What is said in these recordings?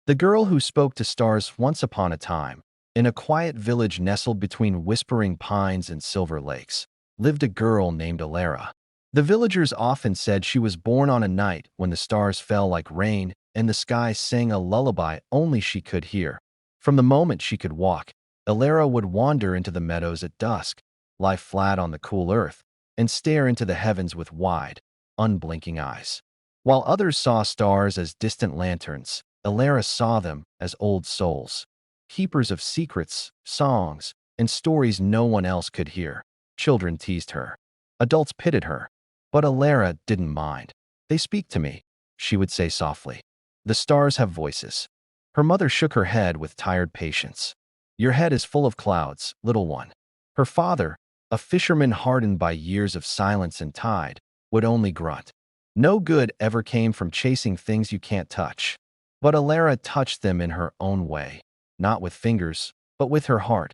The girl who spoke to stars once upon a time, in a quiet village nestled between whispering pines and silver lakes, lived a girl named Alara. The villagers often said she was born on a night when the stars fell like rain and the sky sang a lullaby only she could hear. From the moment she could walk, Alara would wander into the meadows at dusk, lie flat on the cool earth, and stare into the heavens with wide, unblinking eyes. While others saw stars as distant lanterns, Alara saw them as old souls, keepers of secrets, songs, and stories no one else could hear. Children teased her. Adults pitied her. But Alara didn't mind. "They speak to me," she would say softly. "The stars have voices." Her mother shook her head with tired patience. "Your head is full of clouds, little one." Her father, a fisherman hardened by years of silence and tide, would only grunt. No good ever came from chasing things you can't touch. But Alara touched them in her own way, not with fingers, but with her heart.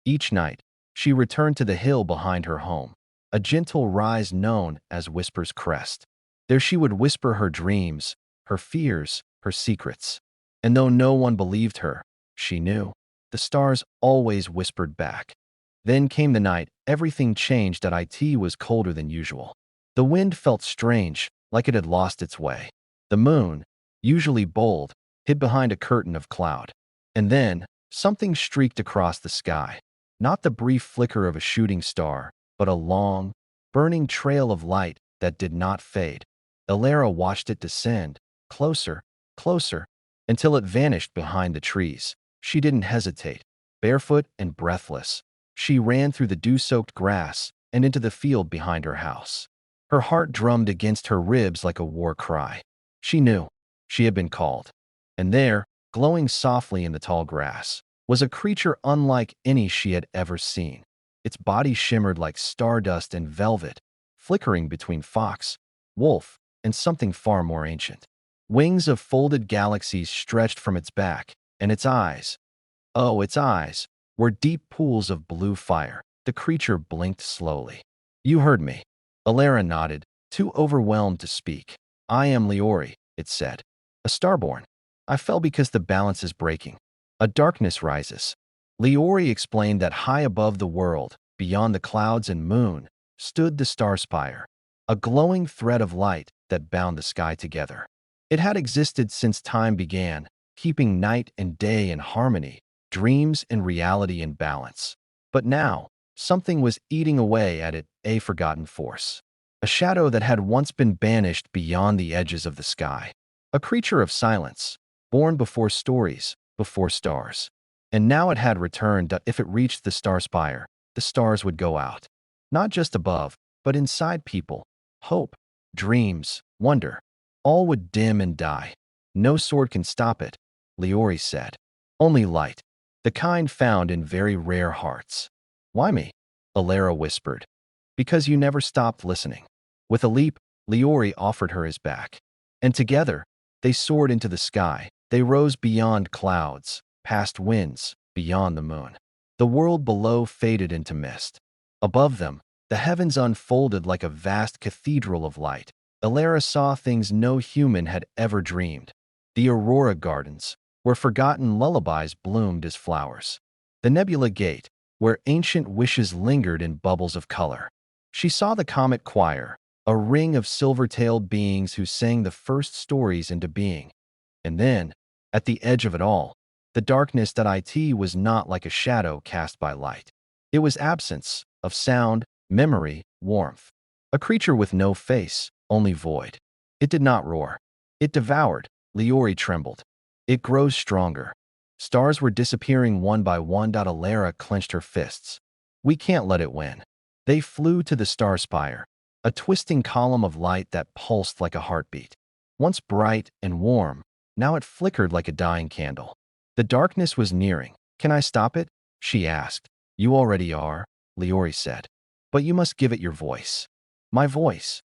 Each night, she returned to the hill behind her home, a gentle rise known as Whisper's Crest. There she would whisper her dreams, her fears, her secrets. And though no one believed her, she knew. The stars always whispered back. Then came the night everything changed. It was colder than usual. The wind felt strange, like it had lost its way. The moon, usually bold, hid behind a curtain of cloud. And then, something streaked across the sky. Not the brief flicker of a shooting star, but a long, burning trail of light that did not fade. Alara watched it descend, closer, closer, until it vanished behind the trees. She didn't hesitate. Barefoot and breathless, she ran through the dew-soaked grass and into the field behind her house. Her heart drummed against her ribs like a war cry. She knew. She had been called. And there, glowing softly in the tall grass, was a creature unlike any she had ever seen. Its body shimmered like stardust and velvet, flickering between fox, wolf, and something far more ancient. Wings of folded galaxies stretched from its back, and its eyes, oh, its eyes, were deep pools of blue fire. The creature blinked slowly. "You heard me." Alara nodded, too overwhelmed to speak. "I am Leori," it said. "A starborn. I fell because the balance is breaking. A darkness rises." Leori explained that high above the world, beyond the clouds and moon, stood the star spire, a glowing thread of light that bound the sky together. It had existed since time began, keeping night and day in harmony, dreams and reality in balance. But now, something was eating away at it, a forgotten force. A shadow that had once been banished beyond the edges of the sky. A creature of silence, born before stories, before stars. And now it had returned. If it reached the star spire, the stars would go out. Not just above, but inside people. Hope, dreams, wonder. All would dim and die. "No sword can stop it," Leori said. "Only light, the kind found in very rare hearts." "Why me?" Alara whispered. "Because you never stopped listening." With a leap, Leori offered her his back. And together, they soared into the sky. They rose beyond clouds, past winds, beyond the moon. The world below faded into mist. Above them, the heavens unfolded like a vast cathedral of light. Alara saw things no human had ever dreamed. The aurora gardens, where forgotten lullabies bloomed as flowers. The nebula gate, where ancient wishes lingered in bubbles of color. She saw the comet choir, a ring of silver-tailed beings who sang the first stories into being. And then, at the edge of it all, the darkness that was not like a shadow cast by light. It was absence of sound, memory, warmth. A creature with no face, only void. It did not roar. It devoured. Leori trembled. "It grows stronger." Stars were disappearing one by one. Alara clenched her fists. "We can't let it win." They flew to the star spire, a twisting column of light that pulsed like a heartbeat. Once bright and warm, now it flickered like a dying candle. The darkness was nearing. "Can I stop it?" she asked. "You already are," Leori said. "But you must give it your voice." "My voice."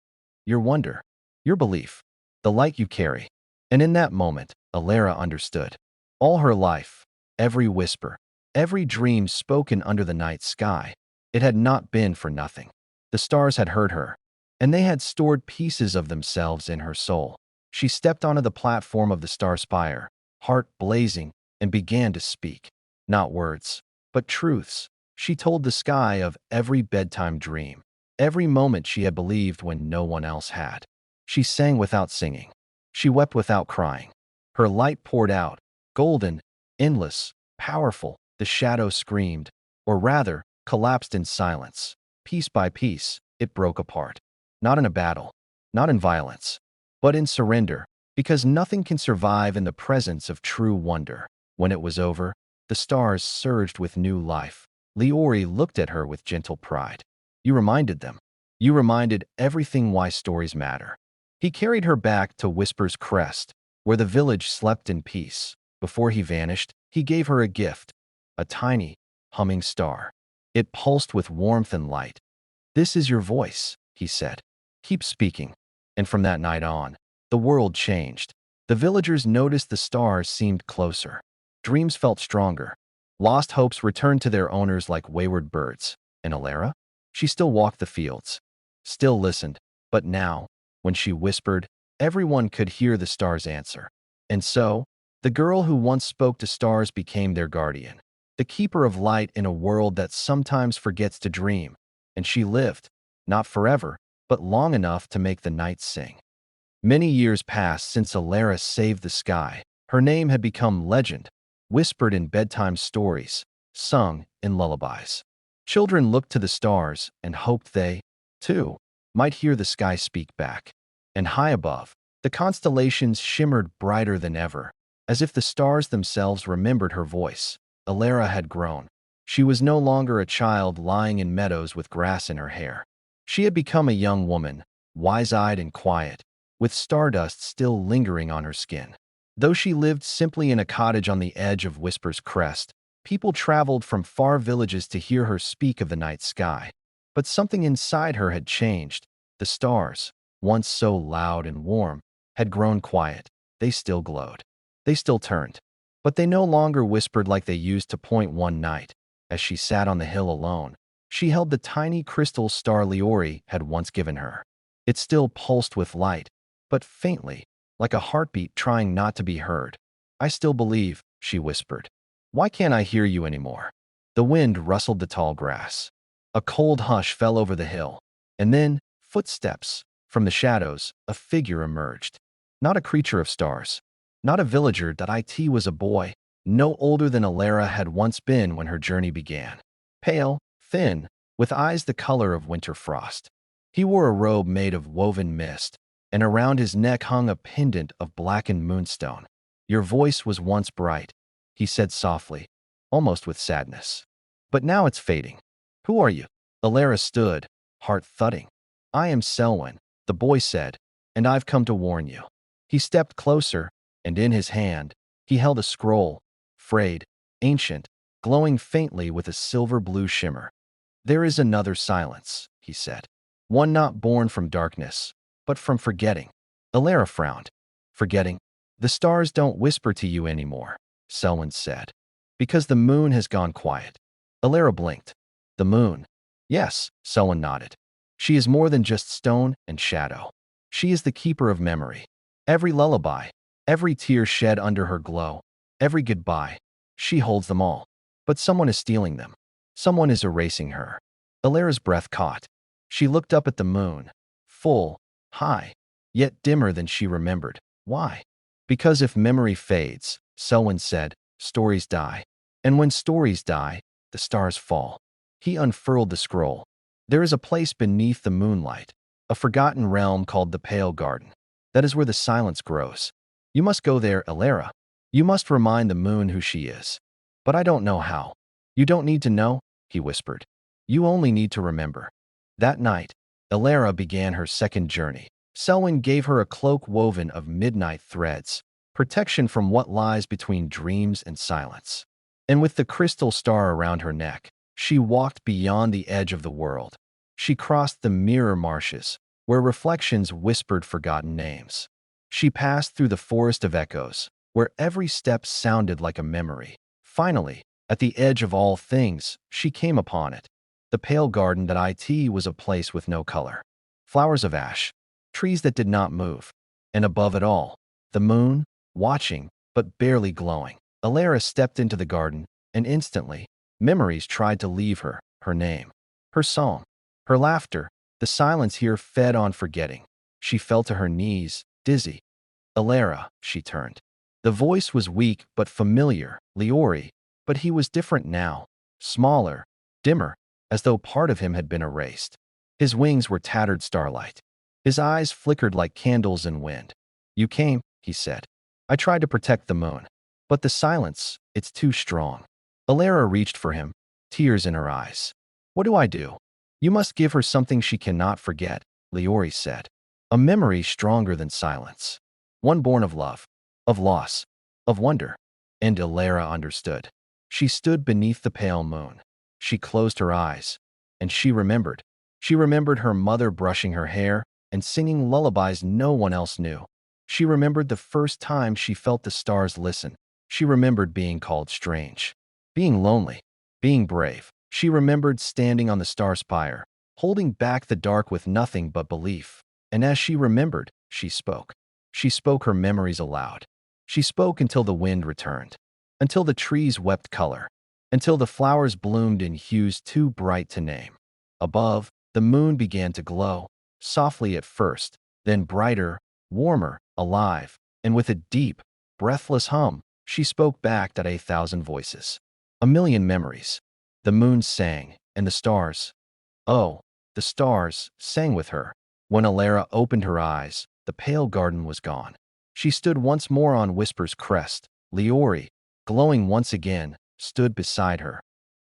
"Your wonder. Your belief. The light you carry." And in that moment, Alara understood. All her life, every whisper, every dream spoken under the night sky, it had not been for nothing. The stars had heard her, and they had stored pieces of themselves in her soul. She stepped onto the platform of the star spire, heart blazing, and began to speak. Not words, but truths. She told the sky of every bedtime dream, every moment she had believed when no one else had. She sang without singing. She wept without crying. Her light poured out, golden, endless, powerful. The shadow screamed, or rather, collapsed in silence. Piece by piece, it broke apart. Not in a battle, not in violence, but in surrender, because nothing can survive in the presence of true wonder. When it was over, the stars surged with new life. Leori looked at her with gentle pride. You reminded them. You reminded everything why stories matter. He carried her back to Whisper's crest, where the village slept in peace. Before he vanished, he gave her a gift, a tiny, humming star. It pulsed with warmth and light. This is your voice, he said. Keep speaking. And from that night on, the world changed. The villagers noticed the stars seemed closer. Dreams felt stronger. Lost hopes returned to their owners like wayward birds. And Alara? She still walked the fields, still listened, but now, when she whispered, everyone could hear the stars answer. And so, the girl who once spoke to stars became their guardian, the keeper of light in a world that sometimes forgets to dream. And she lived, not forever, but long enough to make the night sing. Many years passed since Alara saved the sky. Her name had become legend, whispered in bedtime stories, sung in lullabies. Children looked to the stars and hoped they, too, might hear the sky speak back. And high above, the constellations shimmered brighter than ever, as if the stars themselves remembered her voice. Alara had grown. She was no longer a child lying in meadows with grass in her hair. She had become a young woman, wise-eyed and quiet, with stardust still lingering on her skin. Though she lived simply in a cottage on the edge of Whisper's crest, people traveled from far villages to hear her speak of the night sky. But something inside her had changed. The stars, once so loud and warm, had grown quiet. They still glowed. They still turned. But they no longer whispered like they used to. Point one night, as she sat on the hill alone, she held the tiny crystal star Leori had once given her. It still pulsed with light, but faintly, like a heartbeat trying not to be heard. I still believe, she whispered. Why can't I hear you anymore? The wind rustled the tall grass. A cold hush fell over the hill, and then, footsteps. From the shadows, a figure emerged. Not a creature of stars. Not a villager. It was a boy, no older than Alara had once been when her journey began. Pale, thin, with eyes the color of winter frost. He wore a robe made of woven mist, and around his neck hung a pendant of blackened moonstone. Your voice was once bright, he said softly, almost with sadness. But now it's fading. Who are you? Alara stood, heart thudding. I am Selwyn, the boy said, and I've come to warn you. He stepped closer, and in his hand, he held a scroll, frayed, ancient, glowing faintly with a silver-blue shimmer. There is another silence, he said. One not born from darkness, but from forgetting. Alara frowned. Forgetting? The stars don't whisper to you anymore, Selwyn said. Because the moon has gone quiet. Alara blinked. The moon? Yes, Selwyn nodded. She is more than just stone and shadow. She is the keeper of memory. Every lullaby, every tear shed under her glow, every goodbye, she holds them all. But someone is stealing them. Someone is erasing her. Alara's breath caught. She looked up at the moon, full, high, yet dimmer than she remembered. Why? Because if memory fades, Selwyn said, stories die. And when stories die, the stars fall. He unfurled the scroll. There is a place beneath the moonlight, a forgotten realm called the Pale Garden. That is where the silence grows. You must go there, Alara. You must remind the moon who she is. But I don't know how. You don't need to know, he whispered. You only need to remember. That night, Alara began her second journey. Selwyn gave her a cloak woven of midnight threads, protection from what lies between dreams and silence. And with the crystal star around her neck, she walked beyond the edge of the world. She crossed the mirror marshes, where reflections whispered forgotten names. She passed through the forest of echoes, where every step sounded like a memory. Finally, at the edge of all things, she came upon it. The Pale Garden. Was a place with no color. Flowers of ash, trees that did not move, and above it all, the moon, watching, but barely glowing. Alara stepped into the garden, and instantly, memories tried to leave her, her name, her song, her laughter. The silence here fed on forgetting. She fell to her knees, dizzy. Alara, she turned. The voice was weak but familiar, Leori, but he was different now, smaller, dimmer, as though part of him had been erased. His wings were tattered starlight. His eyes flickered like candles in wind. You came, he said. I tried to protect the moon. But the silence, it's too strong. Alara reached for him, tears in her eyes. What do I do? You must give her something she cannot forget, Leori said. A memory stronger than silence. One born of love, of loss, of wonder. And Alara understood. She stood beneath the pale moon. She closed her eyes, and she remembered. She remembered her mother brushing her hair and singing lullabies no one else knew. She remembered the first time she felt the stars listen. She remembered being called strange, being lonely, being brave. She remembered standing on the star spire, holding back the dark with nothing but belief. And as she remembered, she spoke. She spoke her memories aloud. She spoke until the wind returned, until the trees wept color, until the flowers bloomed in hues too bright to name. Above, the moon began to glow, softly at first, then brighter, warmer, alive, and with a deep, breathless hum, she spoke back at 1,000 voices. A million memories. The moon sang, and the stars, oh, the stars, sang with her. When Alara opened her eyes, the pale garden was gone. She stood once more on Whisper's crest. Leori, glowing once again, stood beside her.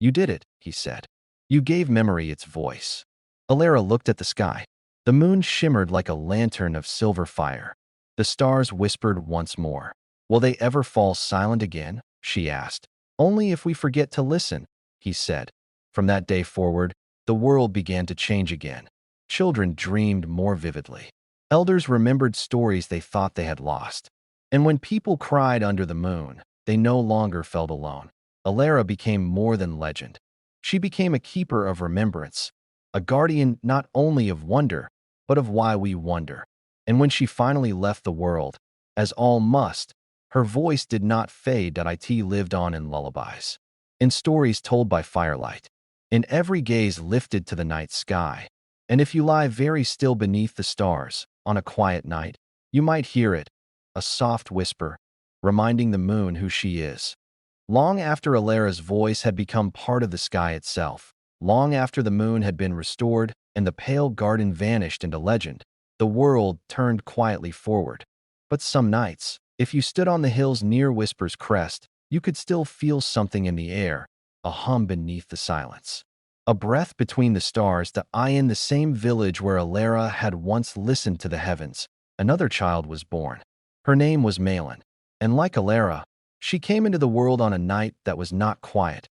You did it, he said. You gave memory its voice. Alara looked at the sky. The moon shimmered like a lantern of silver fire. The stars whispered once more. Will they ever fall silent again? She asked. Only if we forget to listen, he said. From that day forward, the world began to change again. Children dreamed more vividly. Elders remembered stories they thought they had lost. And when people cried under the moon, they no longer felt alone. Alara became more than legend. She became a keeper of remembrance, a guardian not only of wonder, but of why we wonder. And when she finally left the world, as all must, her voice did not fade. It lived on in lullabies, in stories told by firelight, in every gaze lifted to the night sky. And if you lie very still beneath the stars, on a quiet night, you might hear it, a soft whisper, reminding the moon who she is. Long after Alara's voice had become part of the sky itself, long after the moon had been restored and the pale garden vanished into legend, the world turned quietly forward. But some nights, if you stood on the hills near Whisper's crest, you could still feel something in the air, a hum beneath the silence. A breath between the stars. In the same village where Alara had once listened to the heavens, another child was born. Her name was Malin, and like Alara, she came into the world on a night that was not quiet.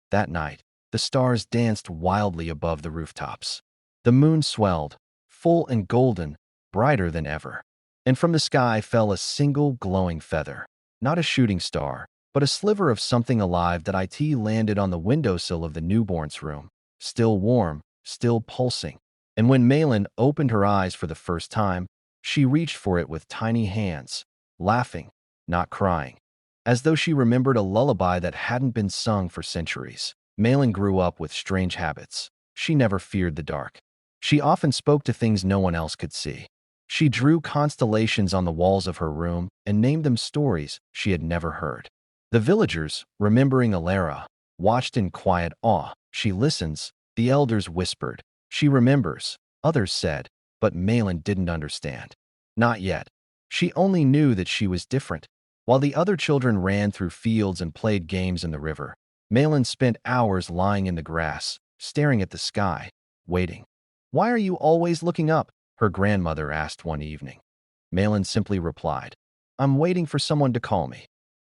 That night, the stars danced wildly above the rooftops. The moon swelled, full and golden, brighter than ever. And from the sky fell a single glowing feather, not a shooting star, but a sliver of something alive. It landed on the windowsill of the newborn's room, still warm, still pulsing. And when Malin opened her eyes for the first time, she reached for it with tiny hands, laughing, not crying, as though she remembered a lullaby that hadn't been sung for centuries. Malin grew up with strange habits. She never feared the dark. She often spoke to things no one else could see. She drew constellations on the walls of her room and named them stories she had never heard. The villagers, remembering Alara, watched in quiet awe. She listens, the elders whispered. She remembers, others said, but Malin didn't understand. Not yet. She only knew that she was different. While the other children ran through fields and played games in the river, Malin spent hours lying in the grass, staring at the sky, waiting. Why are you always looking up? Her grandmother asked one evening. Malin simply replied, I'm waiting for someone to call me.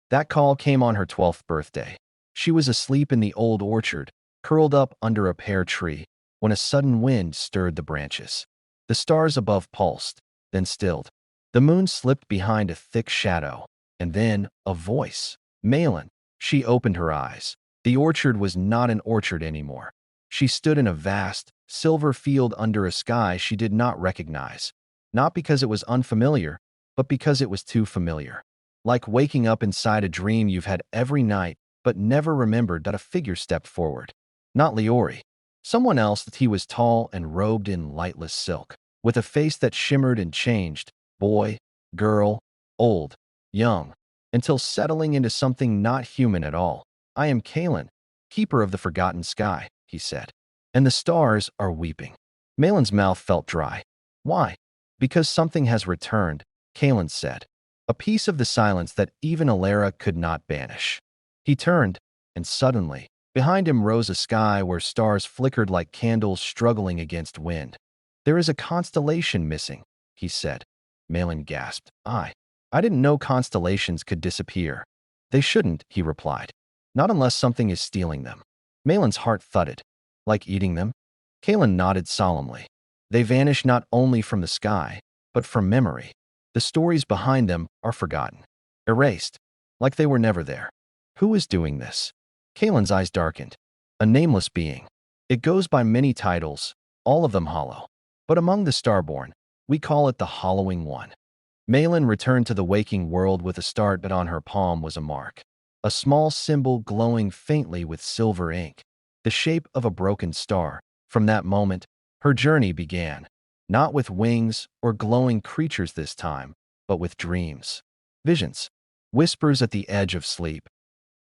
That call came on her 12th birthday. She was asleep in the old orchard, curled up under a pear tree, when a sudden wind stirred the branches. The stars above pulsed, then stilled. The moon slipped behind a thick shadow, and then a voice. Malin. She opened her eyes. The orchard was not an orchard anymore. She stood in a vast, silver field under a sky she did not recognize, not because it was unfamiliar, but because it was too familiar. like waking up inside a dream you've had every night but never remembered that a figure stepped forward. Not Leori. Someone else that he was tall and robed in lightless silk, with a face that shimmered and changed, boy, girl, old, young, until settling into something not human at all. I am Kalen, keeper of the forgotten sky, he said. And the stars are weeping. Malin's mouth felt dry. Why? Because something has returned, Kalen said. A piece of the silence that even Alara could not banish. He turned, and suddenly, behind him rose a sky where stars flickered like candles struggling against wind. There is a constellation missing, he said. Malin gasped. I didn't know constellations could disappear. They shouldn't, he replied. Not unless something is stealing them. Malin's heart thudded. Like eating them? Kalen nodded solemnly. They vanish not only from the sky, but from memory. The stories behind them are forgotten. Erased. Like they were never there. Who is doing this? Kalen's eyes darkened. A nameless being. It goes by many titles, all of them hollow. But among the starborn, we call it the Hollowing One. Malin returned to the waking world with a start, but on her palm was a mark. A small symbol glowing faintly with silver ink. The shape of a broken star. From that moment, her journey began. Not with wings or glowing creatures this time, but with dreams. Visions. Whispers at the edge of sleep.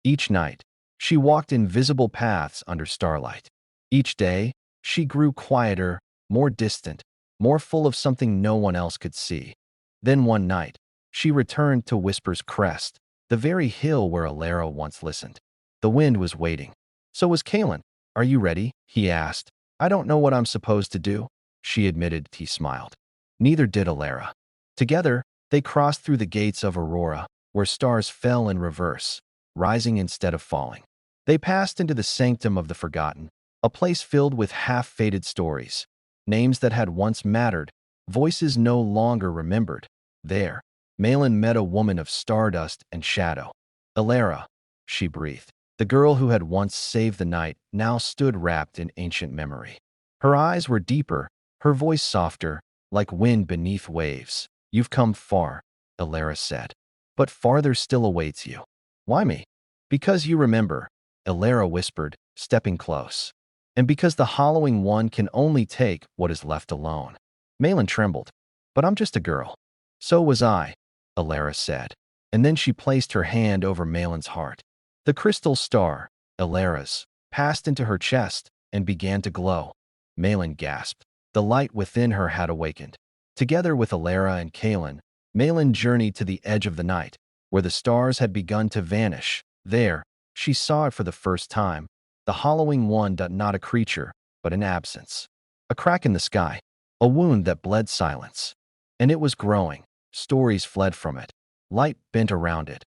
Each night, she walked invisible paths under starlight. Each day, she grew quieter, more distant, more full of something no one else could see. Then one night, she returned to Whisper's crest, the very hill where Alara once listened. The wind was waiting. So was Kalen. Are you ready? He asked. I don't know what I'm supposed to do, she admitted. He smiled. Neither did Alara. Together, they crossed through the gates of Aurora, where stars fell in reverse, rising instead of falling. They passed into the sanctum of the forgotten, a place filled with half-faded stories, names that had once mattered, voices no longer remembered. There, Malin met a woman of stardust and shadow. Alara, she breathed. The girl who had once saved the night now stood wrapped in ancient memory. Her eyes were deeper, her voice softer, like wind beneath waves. You've come far, Alara said. But farther still awaits you. Why me? Because you remember, Alara whispered, stepping close. And because the Hollowing One can only take what is left alone. Malin trembled. But I'm just a girl. So was I, Alara said. And then she placed her hand over Malin's heart. The crystal star, Alara's, passed into her chest and began to glow. Malin gasped. The light within her had awakened. Together with Alara and Kalen, Malin journeyed to the edge of the night, where the stars had begun to vanish. There, she saw it for the first time. The Hollowing One, not a creature, but an absence. A crack in the sky. A wound that bled silence. And it was growing. Stories fled from it. Light bent around it.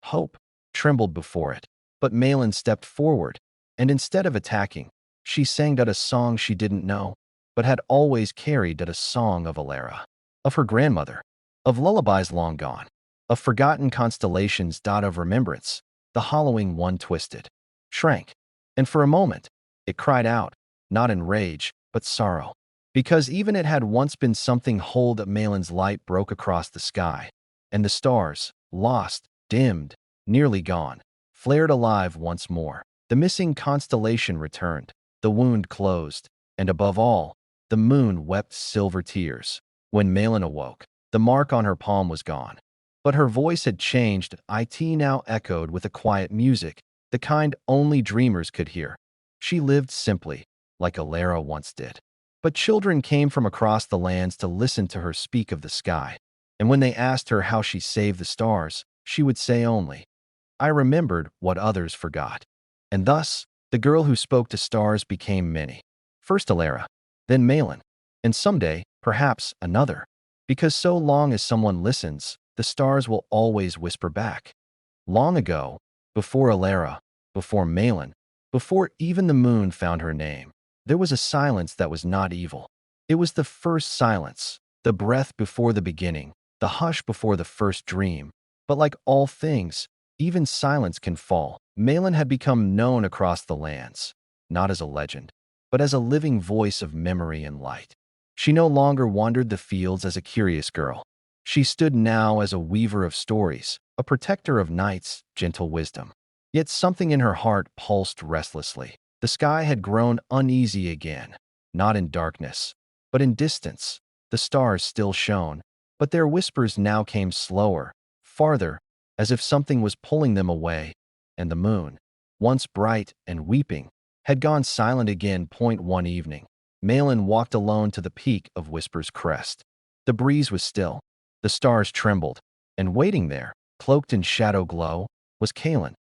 Hope trembled before it. But Malin stepped forward, and instead of attacking, she sang out a song she didn't know, but had always carried, a song of Alara, of her grandmother, of lullabies long gone, of forgotten constellations, of remembrance. The Hollowing One twisted, shrank, and for a moment, it cried out, not in rage, but sorrow. Because even it had once been something whole. That Malin's light broke across the sky, and the stars, lost, dimmed, nearly gone, flared alive once more. The missing constellation returned, the wound closed, and above all, the moon wept silver tears. When Malin awoke, the mark on her palm was gone. But her voice had changed. It now echoed with a quiet music, the kind only dreamers could hear. She lived simply, like Alara once did. But children came from across the lands to listen to her speak of the sky. And when they asked her how she saved the stars, she would say only, I remembered what others forgot. And thus, the girl who spoke to stars became many. First Alara, then Malin, and someday, perhaps, another. Because so long as someone listens, the stars will always whisper back. Long ago, before Alara, before Malin, before even the moon found her name, there was a silence that was not evil. It was the first silence, the breath before the beginning, the hush before the first dream. But like all things, even silence can fall. Malin had become known across the lands, not as a legend, but as a living voice of memory and light. She no longer wandered the fields as a curious girl. She stood now as a weaver of stories, a protector of nights, gentle wisdom. Yet something in her heart pulsed restlessly. The sky had grown uneasy again, not in darkness, but in distance. The stars still shone, but their whispers now came slower, farther, as if something was pulling them away, and the moon, once bright and weeping, had gone silent again. One evening, Malin walked alone to the peak of Whisper's crest. The breeze was still, the stars trembled, and waiting there, cloaked in shadow glow, was Kalen.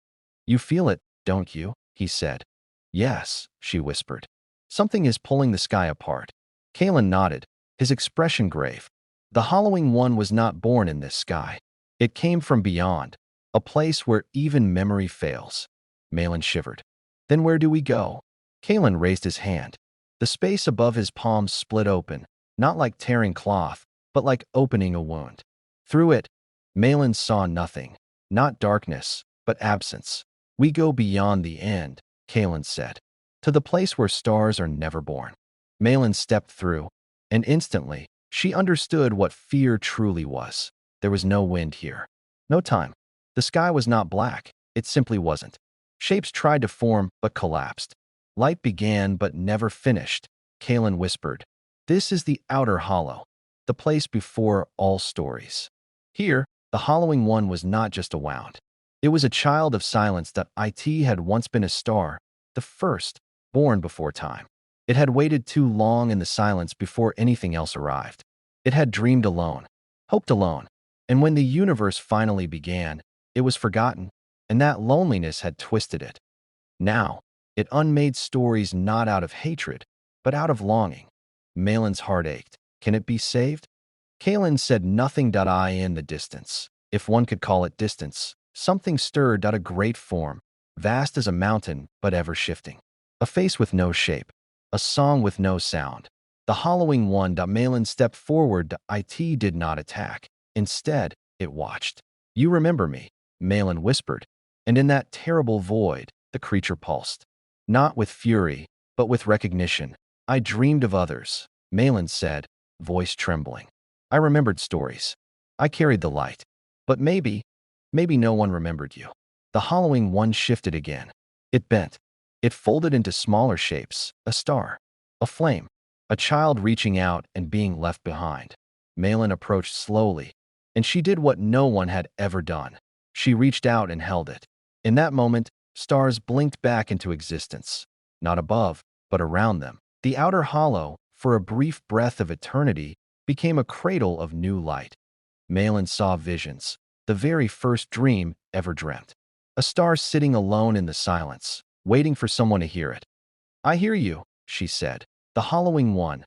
"You feel it, don't you?" he said. "Yes," she whispered. "Something is pulling the sky apart." Kalen nodded, his expression grave. The Hollowing One was not born in this sky. It came from beyond, a place where even memory fails. Malin shivered. "Then where do we go?" Kalen raised his hand. The space above his palms split open, not like tearing cloth, but like opening a wound. Through it, Malin saw nothing, not darkness, but absence. "We go beyond the end," Kalen said, "to the place where stars are never born." Malin stepped through, and instantly, she understood what fear truly was. There was no wind here, no time. The sky was not black, it simply wasn't. Shapes tried to form, but collapsed. Light began, but never finished. Kalen whispered, "This is the outer hollow, the place before all stories." Here, the Hollowing One was not just a wound. It was a child of silence that it had once been a star, the first, born before time. It had waited too long in the silence before anything else arrived. It had dreamed alone, hoped alone, and when the universe finally began, it was forgotten, and that loneliness had twisted it. Now, it unmade stories not out of hatred, but out of longing. Malin's heart ached. Can it be saved? Kalen said nothing. In the distance, if one could call it distance, something stirred. A great form, vast as a mountain, but ever shifting. A face with no shape, a song with no sound. The Hollowing One. Malin stepped forward. It did not attack. Instead, it watched. "You remember me," Malin whispered, and in that terrible void, the creature pulsed. Not with fury, but with recognition. "I dreamed of others," Malin said, voice trembling. "I remembered stories. I carried the light. But maybe no one remembered you." The Hollowing One shifted again. It bent. It folded into smaller shapes, a star, a flame, a child reaching out and being left behind. Malin approached slowly, and she did what no one had ever done. She reached out and held it. In that moment, stars blinked back into existence, not above, but around them. The outer hollow, for a brief breath of eternity, became a cradle of new light. Malin saw visions, the very first dream ever dreamt. A star sitting alone in the silence, waiting for someone to hear it. "I hear you," she said. The Hollowing One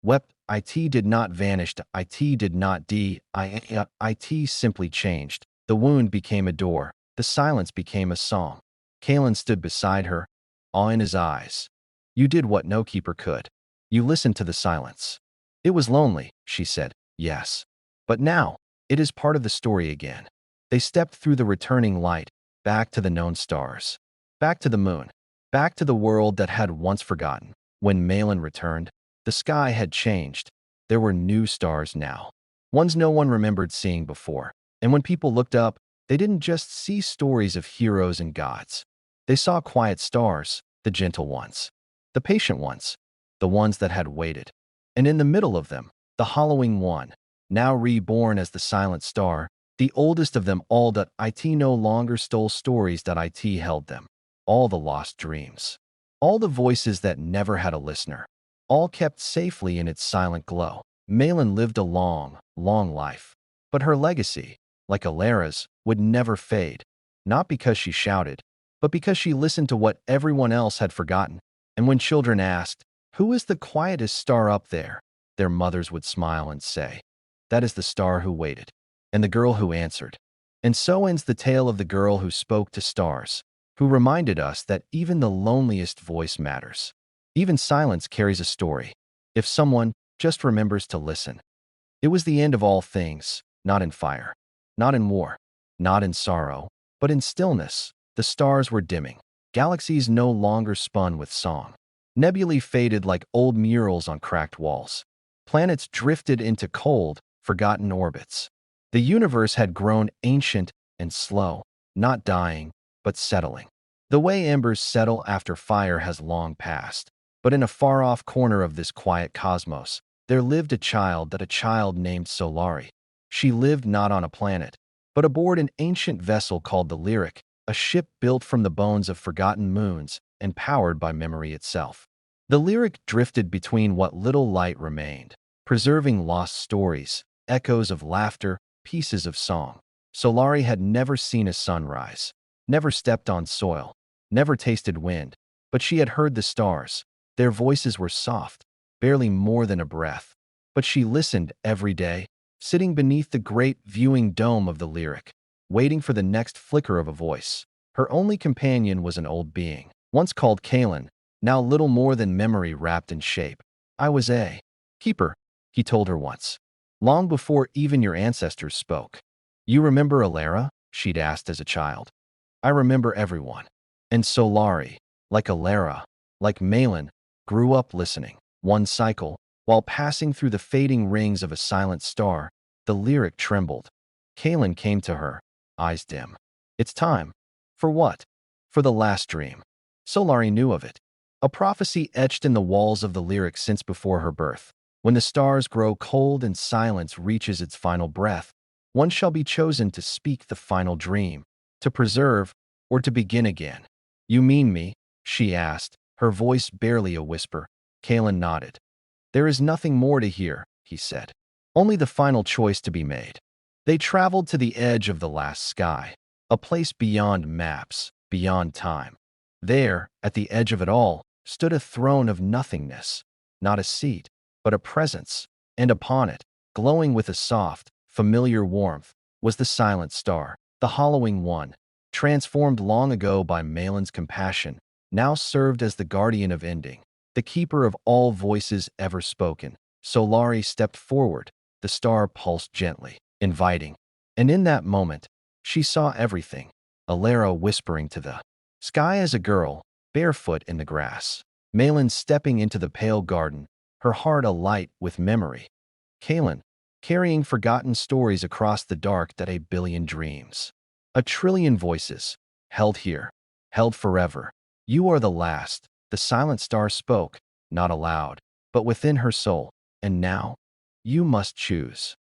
wept. It did not vanish. It did not die. It simply changed. The wound became a door. The silence became a song. Kalen stood beside her, awe in his eyes. "You did what no keeper could. You listened to the silence." "It was lonely," she said. "Yes. But now, it is part of the story again." They stepped through the returning light, back to the known stars, back to the moon, back to the world that had once forgotten. When Malin returned, the sky had changed. There were new stars now, ones no one remembered seeing before. And when people looked up, they didn't just see stories of heroes and gods. They saw quiet stars, the gentle ones, the patient ones, the ones that had waited. And in the middle of them, the Hollowing One, now reborn as the silent star, the oldest of them all. It no longer stole stories. It held them, all the lost dreams, all the voices that never had a listener, all kept safely in its silent glow. Malin lived a long, long life, but her legacy, like Alara's, would never fade, not because she shouted, but because she listened to what everyone else had forgotten. And when children asked, "Who is the quietest star up there?" their mothers would smile and say, "That is the star who waited," and the girl who answered. And so ends the tale of the girl who spoke to stars, who reminded us that even the loneliest voice matters. Even silence carries a story, if someone just remembers to listen. It was the end of all things, not in fire, not in war, not in sorrow, but in stillness. The stars were dimming. Galaxies no longer spun with song. Nebulae faded like old murals on cracked walls. Planets drifted into cold, forgotten orbits. The universe had grown ancient and slow, not dying, but settling. The way embers settle after fire has long passed. But in a far-off corner of this quiet cosmos, there lived a child named Solari. She lived not on a planet, but aboard an ancient vessel called the Lyric, a ship built from the bones of forgotten moons and powered by memory itself. The Lyric drifted between what little light remained, preserving lost stories, echoes of laughter, pieces of song. Solari had never seen a sunrise, never stepped on soil, never tasted wind, but she had heard the stars. Their voices were soft, barely more than a breath. But she listened every day, sitting beneath the great viewing dome of the Lyric, waiting for the next flicker of a voice. Her only companion was an old being, once called Kalen, now little more than memory wrapped in shape. "I was a keeper," he told her once, "long before even your ancestors spoke." "You remember Alara?" she'd asked as a child. "I remember everyone." And Solari, like Alara, like Malin, grew up listening. One cycle, while passing through the fading rings of a silent star, the Lyric trembled. Kalen came to her, eyes dim. "It's time." "For what?" "For the last dream." Solari knew of it. A prophecy etched in the walls of the Lyric since before her birth. When the stars grow cold and silence reaches its final breath, one shall be chosen to speak the final dream, to preserve, or to begin again. "You mean me?" she asked, her voice barely a whisper. Kalen nodded. "There is nothing more to hear," he said. "Only the final choice to be made." They traveled to the edge of the last sky, a place beyond maps, beyond time. There, at the edge of it all, stood a throne of nothingness, not a seat, but a presence, and upon it, glowing with a soft, familiar warmth, was the silent star, the hollowing one, transformed long ago by Malin's compassion, now served as the guardian of ending, the keeper of all voices ever spoken. Solari stepped forward, the star pulsed gently, inviting. And in that moment, she saw everything. Alara whispering to the sky as a girl, barefoot in the grass. Malin stepping into the pale garden, her heart alight with memory. Kalen, carrying forgotten stories across the dark that a billion dreams. A trillion voices, held here, held forever. "You are the last," the silent star spoke, not aloud, but within her soul. "And now, you must choose."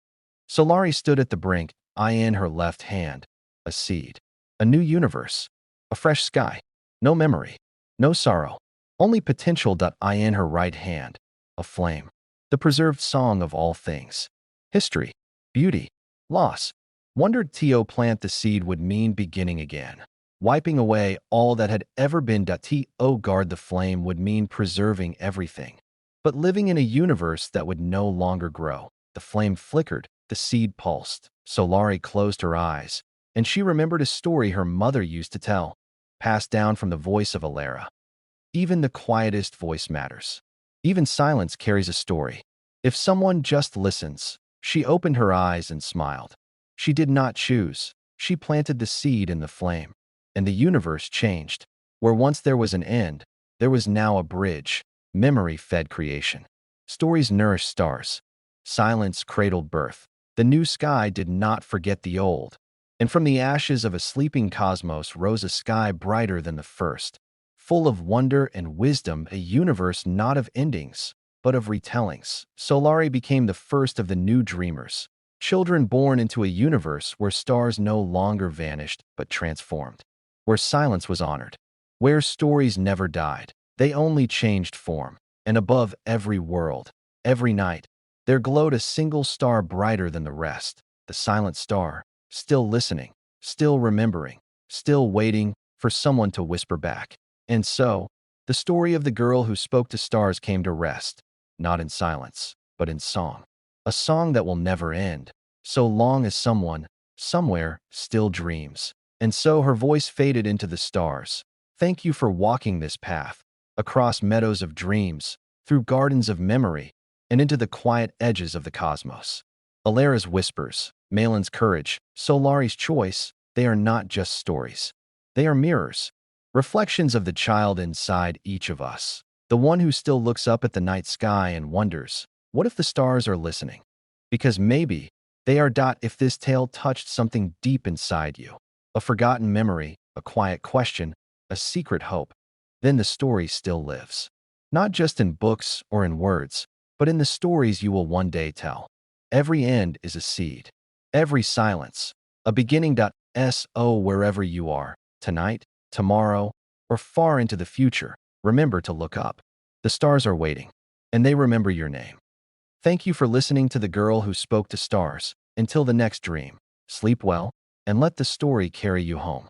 Solari stood at the brink, eye in her left hand. A seed. A new universe. A fresh sky. No memory. No sorrow. Only potential. Eye in her right hand. A flame. The preserved song of all things. History. Beauty. Loss. Wondered Tio plant the seed would mean beginning again. Wiping away all that had ever been. Tio guard the flame would mean preserving everything. But living in a universe that would no longer grow. The flame flickered. The seed pulsed. Solari closed her eyes, and she remembered a story her mother used to tell, passed down from the voice of Alara. Even the quietest voice matters. Even silence carries a story. If someone just listens. She opened her eyes and smiled. She did not choose. She planted the seed in the flame. And the universe changed. Where once there was an end, there was now a bridge. Memory fed creation. Stories nourished stars. Silence cradled birth. The new sky did not forget the old. And from the ashes of a sleeping cosmos rose a sky brighter than the first, full of wonder and wisdom, a universe not of endings, but of retellings. Solari became the first of the new dreamers, children born into a universe where stars no longer vanished but transformed, where silence was honored, where stories never died. They only changed form. And above every world, every night, there glowed a single star brighter than the rest, the silent star, still listening, still remembering, still waiting for someone to whisper back. And so, the story of the girl who spoke to stars came to rest, not in silence, but in song. A song that will never end, so long as someone, somewhere, still dreams. And so her voice faded into the stars. Thank you for walking this path, across meadows of dreams, through gardens of memory, and into the quiet edges of the cosmos. Alara's whispers, Malin's courage, Solari's choice, they are not just stories. They are mirrors, reflections of the child inside each of us, the one who still looks up at the night sky and wonders, what if the stars are listening? Because maybe they are. If this tale touched something deep inside you, a forgotten memory, a quiet question, a secret hope. Then the story still lives. Not just in books or in words, but in the stories you will one day tell. Every end is a seed. Every silence, a beginning. So wherever you are, tonight, tomorrow, or far into the future, remember to look up. The stars are waiting, and they remember your name. Thank you for listening to The Girl Who Spoke to Stars. Until the next dream, sleep well, and let the story carry you home.